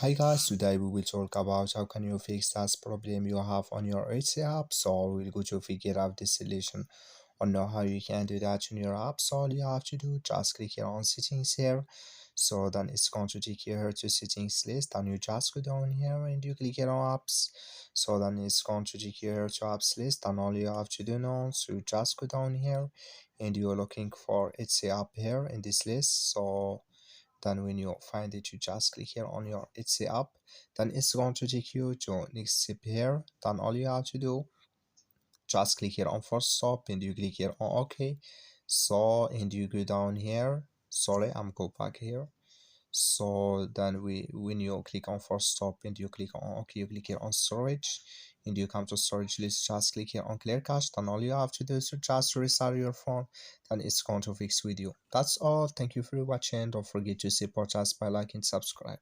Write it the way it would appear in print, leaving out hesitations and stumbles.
Hi guys, today we will talk about how can you fix that problem you have on your Etsy app. So we'll go to figure out the solution or know how you can do that in your app. So all you have to do, just click here on settings here. So then it's going to take you here to settings list, and you just go down here and you click here on apps. So then it's going to take you here to apps list, and all you have to do now, so you just go down here and you're looking for Etsy app here in this list. So then when you find it, you just click here on your Etsy app. Then it's going to take you to next step here. Then all you have to do, just click here on first stop and you click here on OK. So and you go down here. Sorry, I'm go back here. So then when you click on first stop and you click on OK, you click here on storage and you come to storage list, just click here on clear cache. Then all you have to do is to just restart your phone, then it's going to fix with you. That's all. Thank you for watching. Don't forget to support us by liking, subscribe.